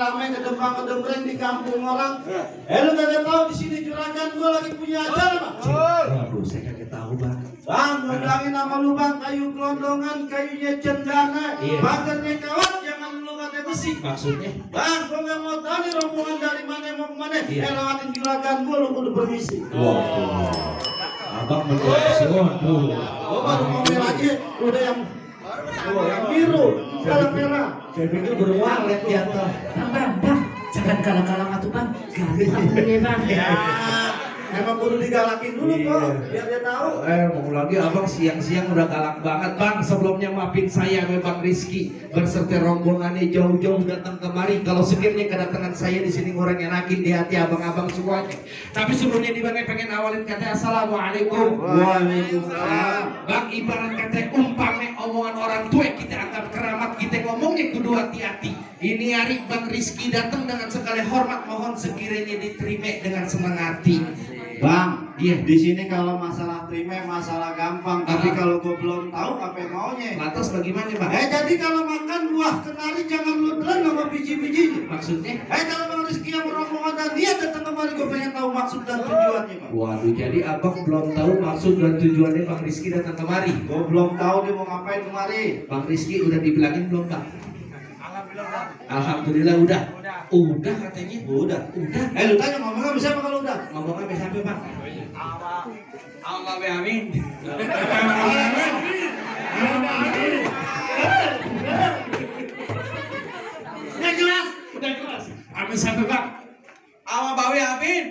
rame-rame ngedembang-ngedembreng di kampung orang. Lu kagak tahu di sini juragan gua lagi punya acara, Bang. Waduh, saya kagak tahu, Bang. Bang, gua bilangin nama lu, Bang, kayu gelondongan, kayunya cendana, Iya. bakarnya kawat, jangan lu kata besi. Maksudnya? Bang, gua nggak mau tahu nih rombongan dari mana mau kemana. Iya. Lewatin juragan gua, lu kudu permisi. Waduh. Abang mendeteksi, waduh. Gua baru ngomel aja, udah yang biru, yang merah. Saya pikir beruang lihat jatuh. Bang, jangan kalah-kalah atuh bang. Gampang bang. Ya, emang kudu digalakin dulu kok, biar dia tahu. Mau lagi abang siang-siang udah galak banget, Bang. Sebelumnya maafin saya sama Bang Rizky berserta rombongannya jauh-jauh datang kemari. Kalau sekiranya kedatangan saya di sini orang enakin di hati abang-abang semuanya. Tapi sebelumnya di Bang pengen awalin kata assalamualaikum. Waalaikumsalam. Bang, ibarat kata umpamanya omongan orang tua kita anggap keramat, kita ngomongnya kudu hati-hati. Ini hari Bang Rizky datang dengan segala hormat, mohon sekiranya diterima dengan senang hati. Bang, Iya. di sini kalau masalah terima masalah gampang, tapi kalau gua belum tahu apa yang maunya. Lantas bagaimana, Bang? Jadi kalau makan buah kenari jangan lu telan sama biji-bijinya. Maksudnya? Kalau Bang Rizky yang rombongan dan dia datang kemari, gua pengen tahu maksud dan tujuannya, Bang. Waduh, jadi abang belum tahu maksud dan tujuannya Bang Rizky datang kemari. Gua belum tahu dia mau ngapain kemari. Bang Rizky udah dibilangin belum, Bang? Alhamdulillah udah. Udah katanya. Udah. Lu tanya ngomongnya bisa apa kalau udah? Ngomongnya bisa apa, Bang? Allah be amin. Udah jelas. Amin sampai, Bang. Allah bawe amin.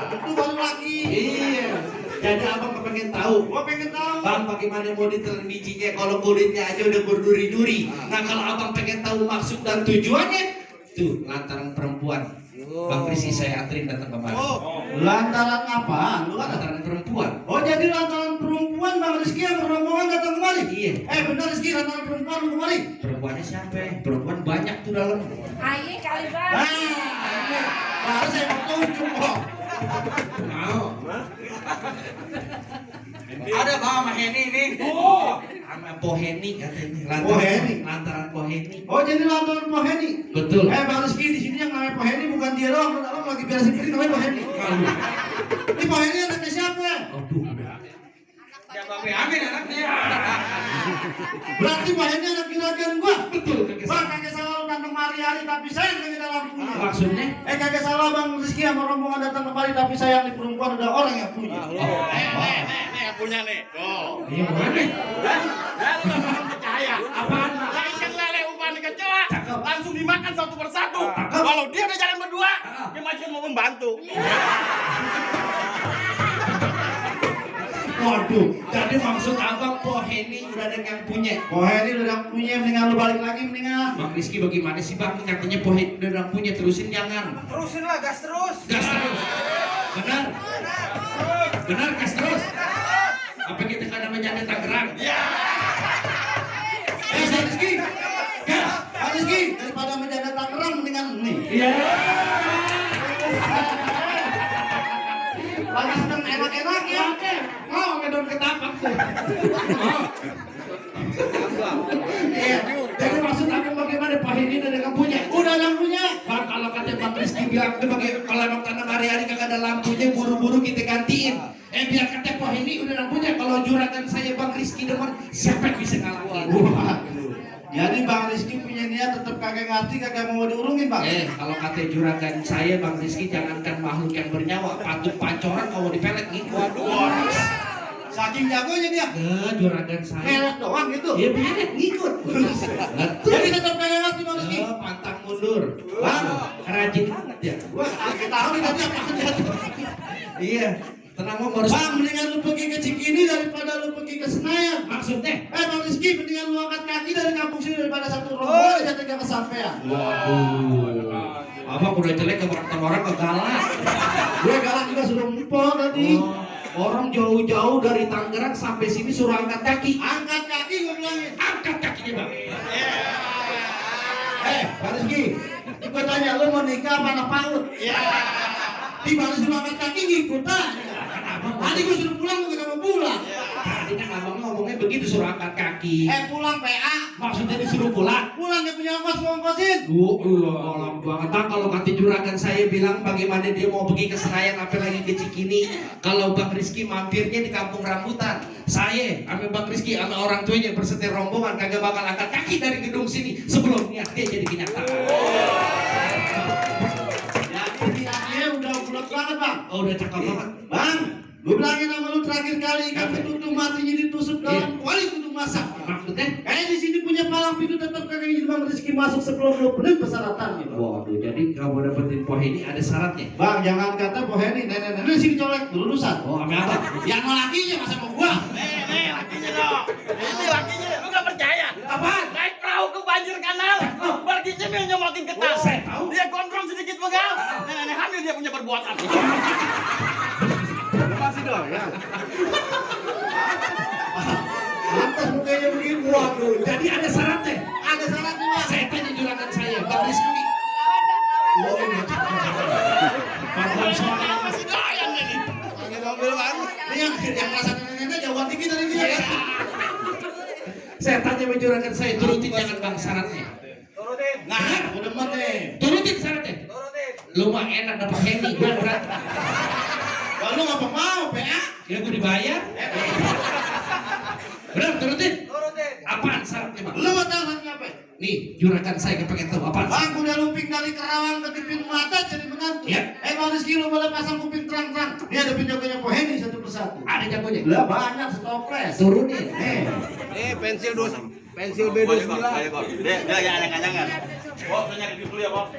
Itu baru lagi. Iya. Jadi abang kepengen tahu. Gua pengen tahu. Bang, bagaimana mau ditelan bijinya kalau kulitnya aja udah berduri-duri. Nah, kalau abang pengen tahu maksud dan tujuannya, tuh lantaran perempuan. Bang Rizky saya anterin datang kemari. Lantaran apa? Lu kan Lantaran perempuan. Oh, jadi lantaran perempuan Bang Rizky yang rombongan datang kemari? Iya. Benar Rizky, lantaran perempuan lu kemari? Perempuannya siapa? Perempuan banyak tuh dalam. Aye kali bang. Harus saya mau tunjuk kok. Mau. Ada Bang Maheni ini. Sama Poheni katanya. Poheni? Lantaran Poheni. Oh, jadi lantaran Poheni? Betul. Bang Rizky, di sini yang namanya Poheni bukan dia doang. Lu dalam lagi beresin piring namanya Poheni. Ini Poheni anaknya siapa? Aduh. Ya Bang Amin anaknya. Berarti Poheni anak juragan gua. Betul. Bang, kagak salah lu datang hari-hari tapi sayang kagak dalam punya. Maksudnya? Kagak salah Bang Rizky sama rombongan datang kemari tapi sayang di perempuan ada orang yang punya. Nih yang punya nih. Tuh. Iya mana? Lu nggak bakal percaya. Apaan? Lah ikan lele umpan ikan cela. Cakep. Langsung dimakan satu persatu. Cakep. Kalau dia udah jalan berdua, dia masih mau membantu. Waduh, jadi maksud abang Poheni udah ada yang punya. Poheni udah yang punya, mendingan lu balik lagi mendingan. Bang Rizky bagaimana sih Bang? Katanya Poheni udah yang punya, terusin jangan. Terusin lah, gas terus. Gas terus. Benar? Benar gas terus? Apa kita kadang menjadi Tangerang? Ya. Bang Rizky, Bang Rizky, daripada menjaga Tangerang mendingan nih. Iya. Lagi sedang enak-enak ya. Mau ngedon ketapak tuh. Iya. Jadi maksud abang bagaimana Poheni udah ada yang punya? Udah yang punya. Bang, kalau kata Bang Rizky bilang kalau emang tanam hari-hari kagak ada lampunya, buru-buru kita gantiin. Biar kata Poheni udah yang punya. Kalau juragan saya Bang Rizky demen, siapa yang bisa ngalahin? Jadi Bang Rizky punya niat tetap kagak ngerti, kagak mau diurungin Bang. Kalau kata juragan saya Bang Rizky jangankan makhluk yang bernyawa, patung pancoran kalau dipelet ngikut. Waduh. Saking jagonya dia. Juragan saya. Pelet doang gitu. Iya pelet ngikut. Jadi tetap kagak ngerti Bang Rizky. Pantang mundur. Wah, rajin banget ya. Wah, kagak tahu nih tadi apa dia. Iya. Tenang mau harus. Bang, mendingan lu pergi ke Cikini daripada lu pergi ke Senayan. Maksudnya? Bang Rizky, mendingan lu angkat kaki dari kampung sini daripada satu rombongan aja tidak kesampaian. Waduh. Abang udah jelek ke orang ke galak. Gue galak juga sudah empuk tadi. Orang jauh-jauh dari Tangerang sampai sini suruh angkat kaki. Angkat kaki gue bilangin. Angkat kakinya Bang. Bang Rizky, gue tanya lu mau nikah apa anak PAUD? Di mana suruh angkat kaki ngikut aja. Tadi gue suruh pulang, gue gak mau pulang. Tadi kan abang ngomongnya begitu suruh angkat kaki. Pulang PA. Maksudnya disuruh pulang. Pulang dia punya ongkos mau ongkosin. Malam banget. Bang, kalau kata juragan saya bilang bagaimana dia mau pergi ke Senayan apalagi ke Cikini. Kalau Bang Rizky mampirnya di Kampung Rambutan. Saya sama Bang Rizky sama orang tuanya bersetir rombongan kagak bakal angkat kaki dari gedung sini sebelum niat dia jadi kenyataan. Ya ini dia udah bulat banget bang. Oh udah cakep banget. Bang, gue bilangin sama lu terakhir kali kan pintu matinya ditusuk dalam kuali untuk masak. Maksudnya? Kayak di sini punya palang pintu tetap kagak izin Bang Rizky masuk sebelum lu penuh persyaratannya. Waduh, jadi kamu dapetin poh ini ada syaratnya. Bang, jangan kata poh ini nenek-nenek sini colek lulusan. Oh, sama apa? Yang mau lakinya masa mau gua. Nih, lakinya dong. Ini lakinya, lu gak percaya? Apaan? Naik perahu ke banjir kanal. Perginya dia nyomotin ke tas. Saya tahu. Dia gondrong sedikit pegang. Nenek hamil dia punya perbuatan. Masih dong ya. Lantas mukanya begini. Waduh, jadi ada syaratnya. Ada syaratnya bang. Saya tanya juragan saya, Bang Rizky. Oh, ini Bang soalnya Masih doyan ini. Pakai mobil baru. Ini yang rasa nenek-nenek jauhan dikit dari dia. Ya. saya tanya sama juragan saya, turutin jangan Bang syaratnya. Turutin. Nah, udah demen nih. Turutin syaratnya. Turutin. Lu mah enak dapat Henny, gue berat. Kalau lu ngapa mau, PA? Ya gue dibayar. Bener, turutin. Turutin. Apaan syaratnya Bang? Lu mau tahu syaratnya apa? Nih, juragan saya kepengen tahu apaan. Bang, udah luping dari Kerawang ke Tipin Mata jadi menantu. Ya. Bang Rizky lu boleh pasang kuping terang-terang. Dia ada penjaganya Poheni satu persatu. Ada jagonya. Lah banyak stoples. Turunin. Pensil B29. Dia ya anyang-anyangan. Bos, saya nyari dulu ya, Bos.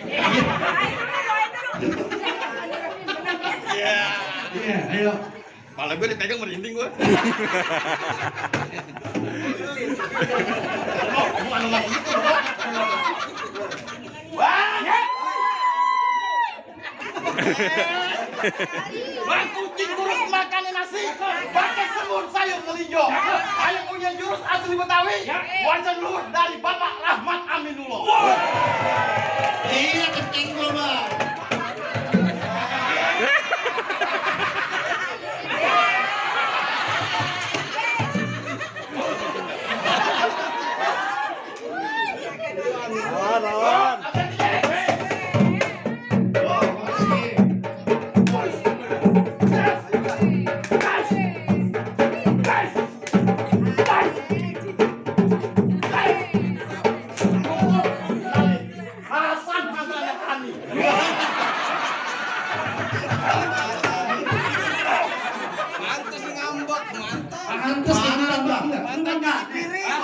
Iya. Iya, ayo. Malah gue dipegang merinding gue. Bukan nomor itu, Bos. Bang! Bang, kucing kurus makan nasi pakai semur sayur melinjo. Ayo punya jurus asli Betawi. Wajah luhur dari Bapak Rahmat Aminullah. Iya, keting gua, Bang. Lawan. Oh, Bang Rizky. Hasan Hasan Hani. Pantes Mantan, Bang. Mantan.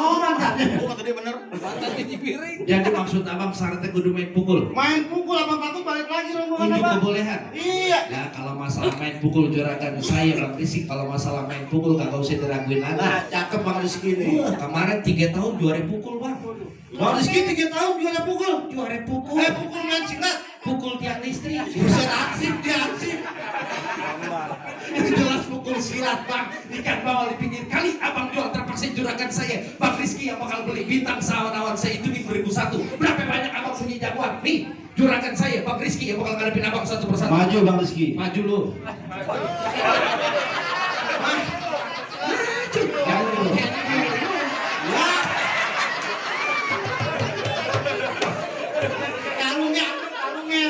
Oh, mantannya. Oh, kata dia bener. Jadi maksud abang syaratnya kudu main pukul. Main pukul abang takut balik lagi rombongan Ini Bang. kebolehan. Iya. Ya kalau masalah main pukul juragan saya Bang Rizky, kalau masalah main pukul kagak usah diraguin Nah, lagi. cakep Bang Rizky nih. Kemarin 3 tahun juara pukul Bang. Bang Rizky 3 tahun juara pukul. Juara pukul. Pukul main silat. Pukul tiang listrik. Buset aksip, dia aksip. Itu jelas pukul silat Bang. Ikan bawal di pinggir kali abang jual terpaksa juragan saya Bang Rizky yang bakal beli bintang sawan-awan saya itu di 2001. Berapa banyak abang punya jagoan? Nih juragan saya Bang Rizky yang bakal ngadepin abang satu persatu. Maju Bang Rizky. Maju lu. Jangan dulu. Ya. Kalungnya, kalungnya.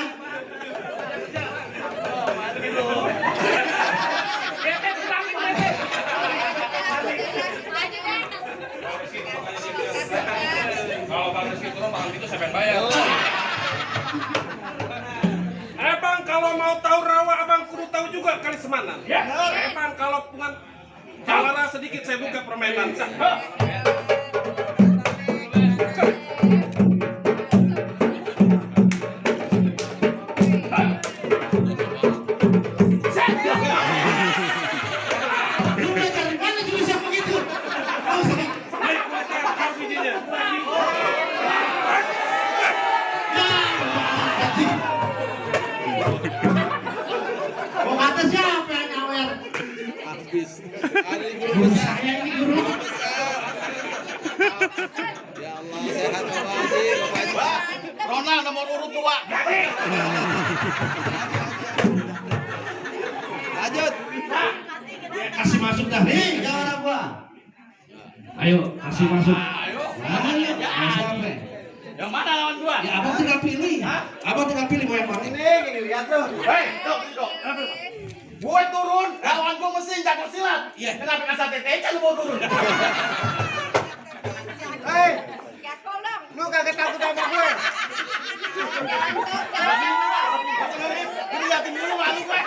Kalau Bang Rizky turun malam itu saya bayar. Bang, kalau mau tahu rawa abang kudu tahu juga kali semanan. Ya. Bang, kalau pungan jawara sedikit saya buka permainan. Lu dari mana jurus yang begitu? Oh, sini. Ayo, kau bijinya. Mau kata siapa yang nyawer? Guru saya ini guru. Ronald nomor urut 2. kasih masuk dah nih, jawara gua. Ayo, kasih masuk. Ayo. Ayo, masuk apa? Yang mana lawan gua? Ya, abang tinggal pilih. Abang tinggal pilih mau yang mana. Ini lihat tuh. Hei, dok. Gue turun, lawan gue mesin jago silat. Iya. Kenapa kasar tete lu mau turun? Hei, lu kagak takut sama gue? Lihatin dulu malu gue.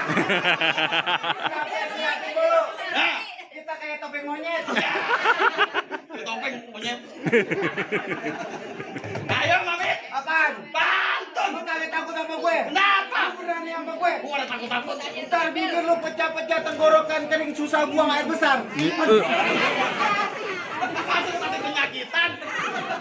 Lihatin dulu. Kita kayak topeng monyet. Topeng monyet. Ayo, Mami. Apaan? Pantun. Lu kagak takut sama gue? Kenapa? Lu berani sama gue? Gue ada takut-takut. Ntar bikin lu pecah-pecah tenggorokan kering susah buang air besar. Masuk sampai penyakitan.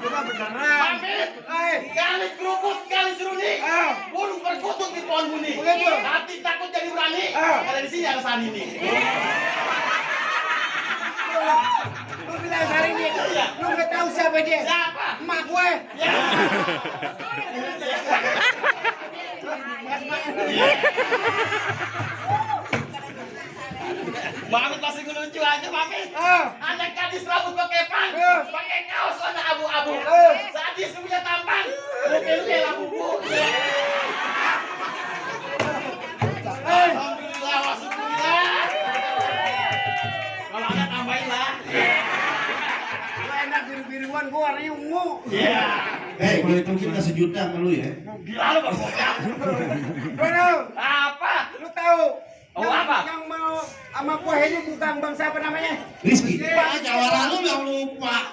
Coba beneran. Pamit. Hei, Kali keruput, kali seruni. Burung perkutut di pohon buni. Begitu. Hati takut jadi berani. Ada di sini ada Sani nih. lu bilang hari ini, lu nggak tahu siapa dia? Siapa? Emak gue. Ya. Mami masih ngelucu aja, Mami. Anak gadis rambut pakai pang, pakai kaos warna abu-abu. Sadis punya tampang, mungkin bela buku. Alhamdulillah, wasyukurillah. Kalau ada tambahin lah. Lu enak biru-biruan, gue warnanya ungu. Iya. Kalau itu kita sejuta sama lu ya. Gila lu, Bang Bocah. Bro, Apa? lu tahu? Oh, apa? Yang mau sama kuah ini bukan bang siapa namanya? Rizky. Pak, jawara lu yang lupa.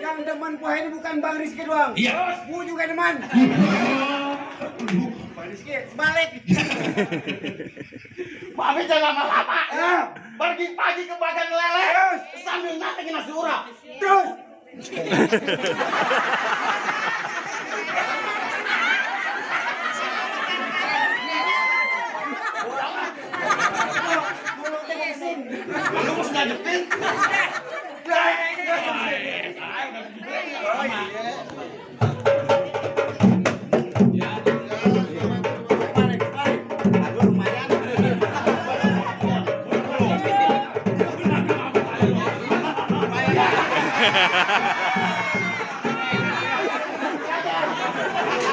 Yang demen kuah ini bukan bang Rizky doang. Iya. Gue juga demen. Bang Rizky, sebalik. Mami jangan lama-lama. Pergi pagi ke bagan lele sambil nantengin nasi urap. Terus. Mulutnya kesin. Lu mesti ngadepin.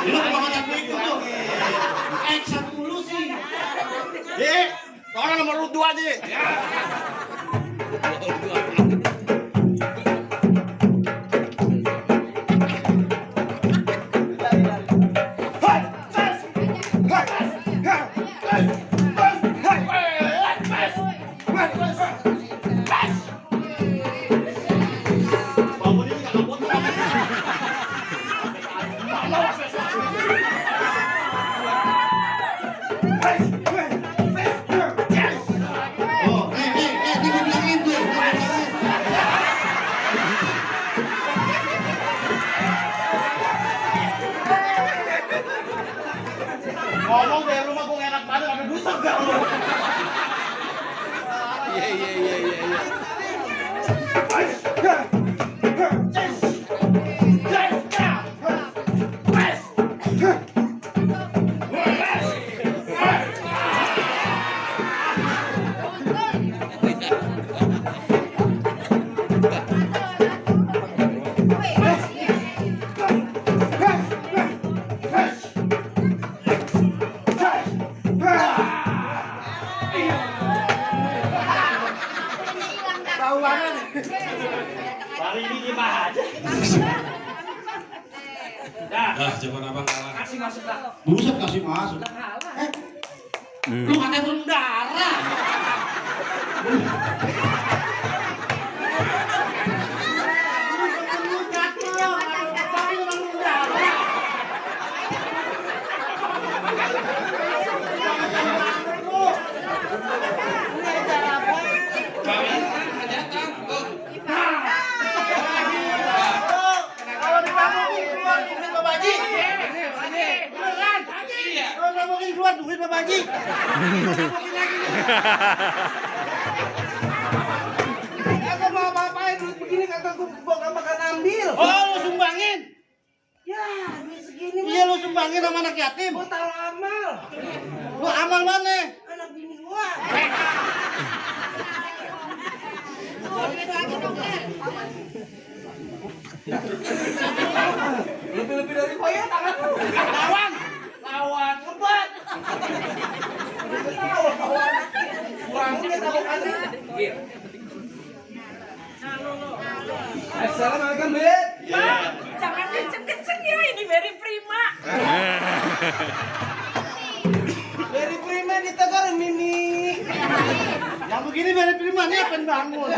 Lu kebanyakan berikut tuh. Action mulu sih. Orang nomor 2 aja. Oh, ini gua bilangin tuh. Gua bilangin. Ngomong dari rumah gue enak banget, sampai busuk gak lu? Tahu banget. Hari ini gimana aja? Dah, zaman abang kalah. Kasih masuk dah. Buset kasih masuk. Lu katanya belum darah. Kalau ditamukin keluar duit Pak Haji. Beneran. Kalau ditamukin keluar duit Pak Haji. Aku mau apa-apain duit begini kagak gua gak bakal ngambil. Oh, lu sumbangin. Ya, duit segini mah. Iya lu sumbangin sama anak yatim. Gua tahu amal. Lu amal mana? Anak bini gua. Lebih-lebih dari koyak tangan. Lawan ngebat. Kurangnya tahu kan? Assalamualaikum, Bet. Jangan kenceng-kenceng ya, ini very prima. Dari prima ditegur Mimi. Yang begini dari prima nih apa yang bangun?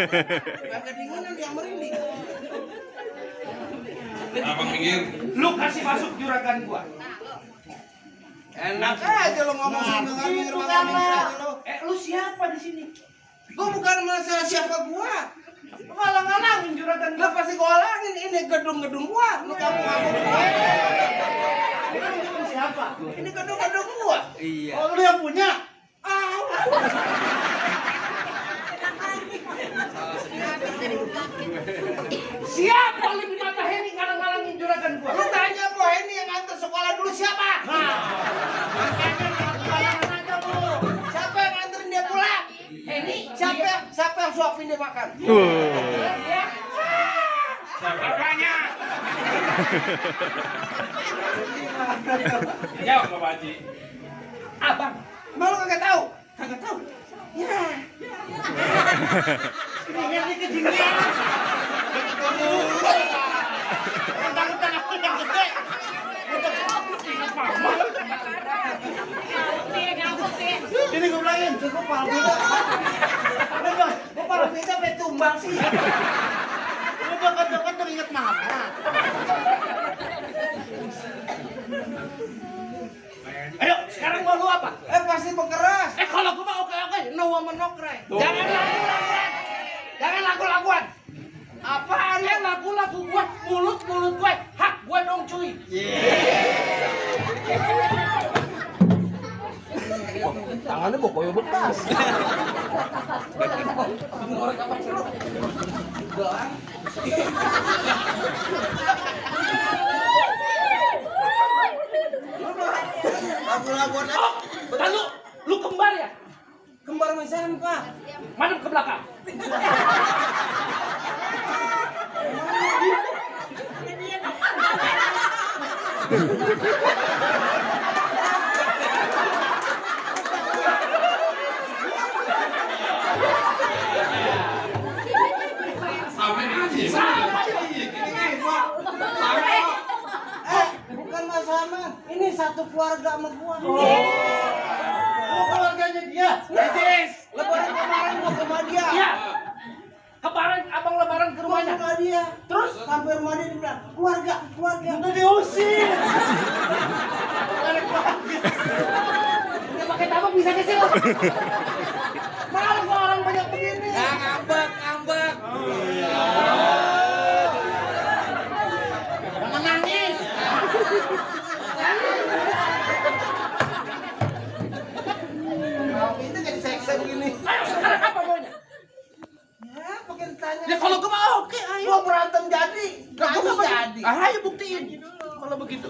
Kedinginan yang merinding. Abang minggir. Lu kasih masuk juragan gua. Enak aja lo ngomong sama kami Lu siapa di sini? Gua bukan masalah siapa gua. Lu ngalang-ngalangin juragan Lo gua. pasti gua olangin ini gedung-gedung gua. Lu kamu gua. Siapa? Ini gedung-gedung gua. Iya. Oh, lu yang punya? Siapa lu di mata Heni ngalang-ngalangin juragan gua? Lu tanya Po ini yang antar sekolah dulu siapa? Siapa yang anterin dia pulang? Ini siapa yang suapin dia makan? Bapaknya. Jawab Bapak Haji. Abang. Malu kagak tahu? Kagak tahu. Ya. Ini kejingian. Tentang aku yang gede. Ini gue bilangin, gue pala beda. Gue pala beda sampai tumbang sih. Gue deket-deket teringat mama. Ayo, sekarang mau lu apa? Pasti pengeras. Kalau gua mau oke-oke, No woman no cry. jangan lagu-laguan. Jangan lagu-laguan. Apaan Ini lagu-lagu gua, mulut-mulut gua, hak gua dong cuy. Tangannya bokoyo bekas. Lagu-laguan Oh, lalu lu kembar ya? kembar misalnya Pak. Madep ke belakang. Sampai aja. Bukan Mas Haman, ini satu keluarga sama gua. Lu keluarganya dia. Lebaran kemarin gua ke rumah dia. Iya. Kemarin abang lebaran ke Gua ke rumahnya. rumah dia. Terus Sampai rumah dia bilang, keluarga. Udah diusir. dia pakai tabak bisa ke sini. Malah gua orang banyak begini. Ngambek. Jangan nangis. Itu jadi seksa begini. Ayo sekarang apa maunya? Ya, pakai ditanya. Ya kalau gua mau oke, ayo. Gua berantem jadi. Lah, gua Nangis mau jadi. ayo buktiin. Kalau begitu.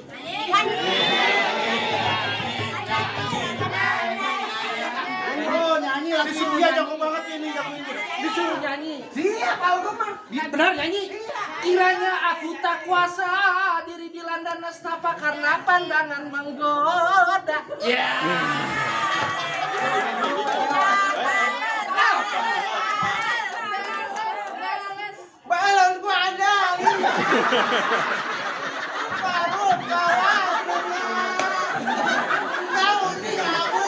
Oh, nyanyi lagi dia jago banget ini jago ini. Disuruh nyanyi. Siap, kalau gua mah. Benar nyanyi? Kiranya aku tak kuasa diri dilanda nestapa karena pandangan menggoda. Ya. Balon gua ada. Baru kawan. Tahu nih aku.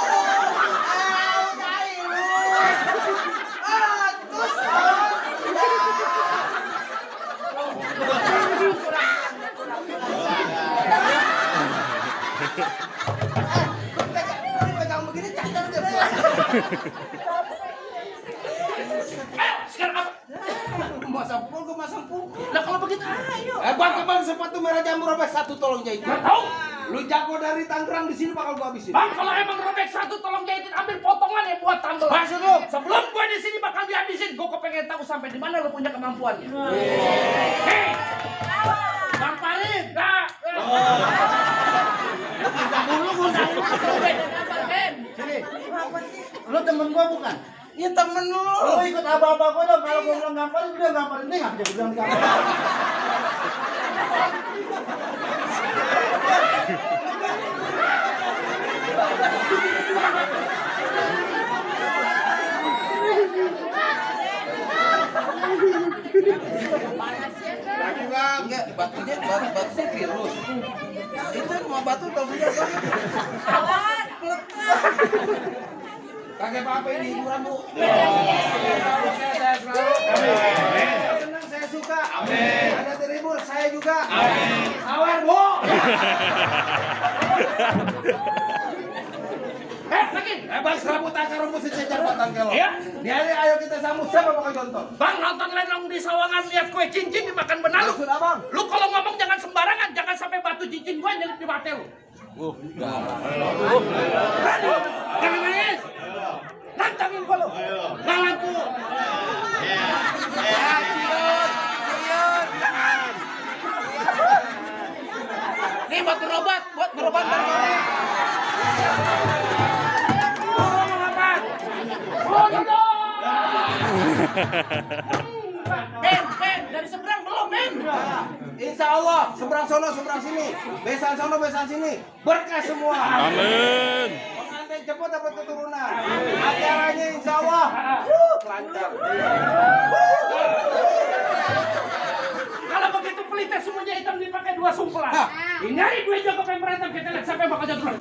Terus pegang begini cacat deh. Sekarang apa? Masang pukul. Nah kalau begitu ayo. Bang sepatu merah jamur apa satu tolong jahit. Nggak tahu. Lu jago dari Tangerang di sini bakal gua habisin. Bang, kalau emang robek satu tolong jahitin ambil potongan ya buat tambel. Maksud lu? Sebelum gue di sini bakal dihabisin, gue pengen tahu sampai di mana lu punya kemampuannya. Hei, Bang Palit, nah. Lu beda apa, Ben? Sini. Lu temen gua bukan? Iya temen lu. Lu ikut abah-abah gua dong. Kalau gua bilang gamparin, dia gamparin. Ini nggak bisa bilang gamparin. Lagi bang. Enggak, batunya batu virus. Itu mau batu tau punya apa? Awan, Kagak apa-apa ini hiburan bu. Saya selalu. Senang, saya suka. Amin. Ada terhibur, saya juga. Amin. Sawer bu. Lagi. Bang serabut akar rumput sejajar batang kelok. Iya. Di hari ayo kita sambut. Siapa bakal contoh? Bang nonton lenong di Sawangan lihat kue cincin dimakan benar. Maksud abang? Lu kalau ngomong jangan sembarangan, jangan sampai batu cincin gua nyelip di mata lu. Jangan nangis. Nantangin gua lu. Jangan tuh. Nih buat berobat, Ben, dari seberang belum, Ben? Insya Allah, seberang sono, seberang sini. Besan sono, besan sini. Berkah semua. Amin. Pengantin cepat dapat keturunan. Acaranya insya Allah lancar. Kalau begitu pelita semuanya hitam dipakai 2 sumpelan. Hindari gue jago pengen berantem, kita lihat siapa yang bakal jatuh.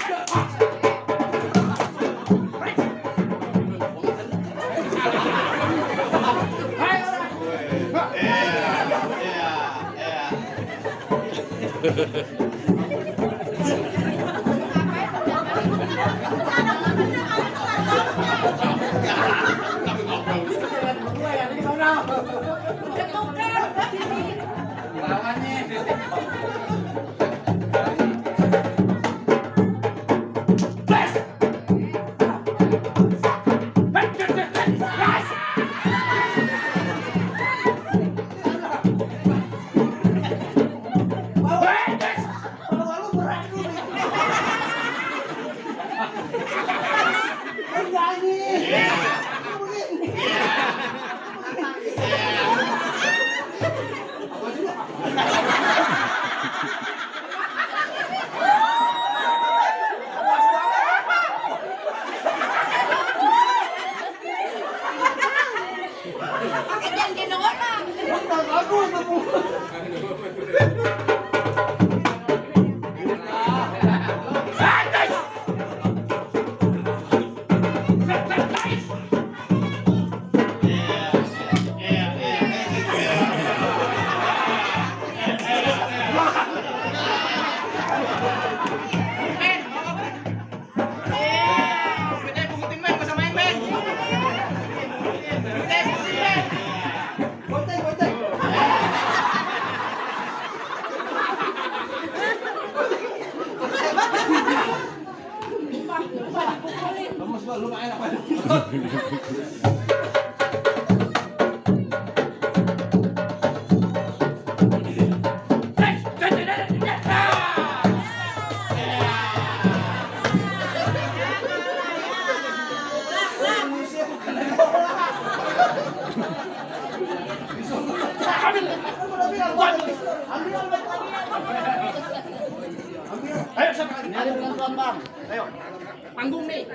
Panggung nih.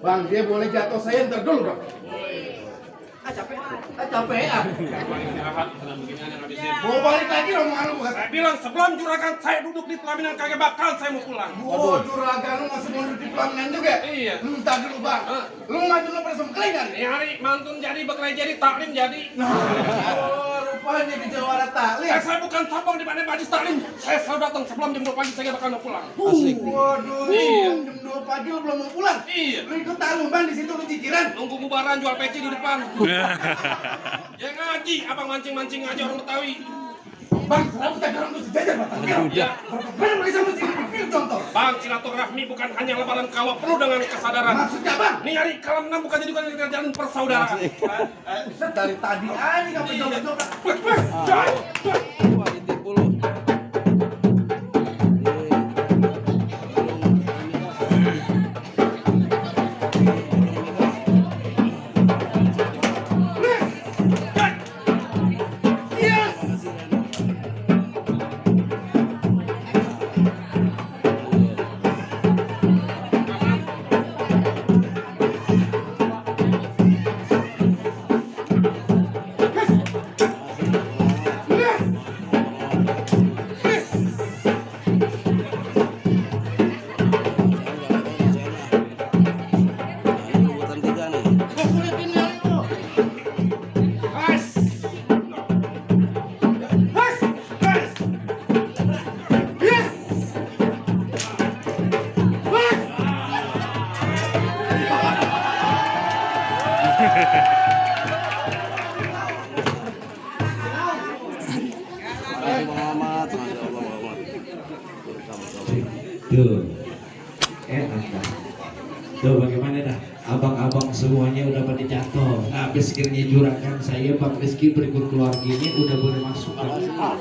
Bang, dia boleh jatuh saya ntar dulu bang. Capek ah. Mau balik lagi omongan lu bukan? Saya bilang sebelum juragan saya duduk di pelaminan kagak bakal saya mau pulang. Oh, juragan lu masih mau duduk di pelaminan juga? Iya. Ntar dulu bang. Lu maju lu pada sempkelingan. Ini hari mantun jadi, bekerja jadi, taklim jadi. Oh, rupanya di Jawara taklim. Saya bukan sombong di mana majlis taklim. Saya selalu datang sebelum jam 2 pagi saya bakal mau pulang. Waduh, Iya. jam 2 pagi lu belum mau pulang? Iya. Lu ikut taklim bang, di situ lu cicilan. Nunggu bubaran jual peci di depan. Ya ngaji, abang mancing-mancing aja orang Betawi. Bang, rambut agak rambut sejajar batang. Ya. Benar lagi sama sini. Ini contoh. Bang, silaturahmi bukan hanya lebaran kalau perlu dengan kesadaran. Maksudnya bang? Nih hari kalau menang bukan jadi kerjaan persaudaraan. Bisa dari tadi aja nggak mencoba-coba. Tuh, enak dah. Tuh bagaimana dah? Abang-abang semuanya udah pada jatuh. Nah, habis sekiranya juragan saya Bang Rizky berikut keluarganya udah boleh masuk.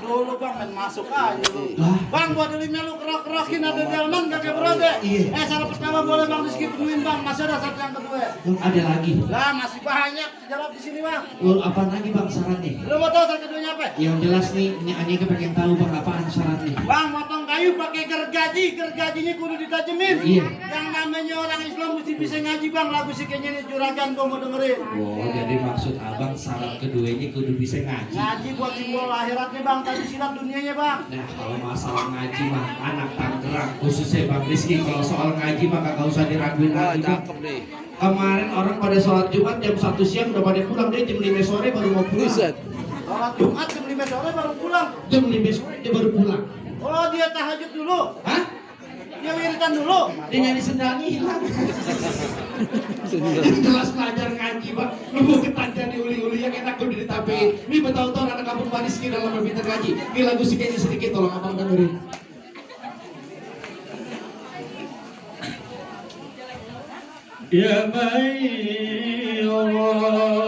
Dulu bang main masuk aja lu. Lah, Bang buat dari melu kerokin ada delman kagak berode. Iya. Salah pertama boleh bang Rizky temuin bang. Masih ada satu yang kedua. ada lagi. Lah masih banyak sejarah di sini bang. Apa lagi bang syaratnya? Lu mau tahu satu keduanya apa? Yang jelas nih, Anya kepengen tahu bang apaan syaratnya. Bang motong kayu pakai gergaji, gergajinya kudu ditajemin. Iya. Yang namanya orang Islam mesti bisa ngaji bang. Lagu si kayaknya nih juragan gua mau dengerin. Oh, jadi maksud abang syarat keduanya kudu bisa ngaji. Ngaji buat simbol akhiratnya bang, tadi silat dunianya bang. Nah, kalau masalah ngaji mah anak Tangerang khususnya Bang Rizky kalau soal ngaji mah kagak usah diraguin lagi bang. Kemarin orang pada sholat Jumat jam 1 siang udah pada pulang, dia jam 5 sore baru mau pulang. Sholat Jumat jam 5 sore baru pulang. Jam 5 sore dia baru pulang. Oh dia tahajud dulu, Hah? dia wiritan dulu. Dia nyari sendalnya hilang. Yang jelas belajar ngaji bang. Lu mau ketanjan di uli-uli yang enak udah ditapein. Ini bertahun-tahun anak kampung Bang Rizky dalam berpintar ngaji. Ini lagu sih kayaknya sedikit, tolong abang dengerin. Ya baik Allah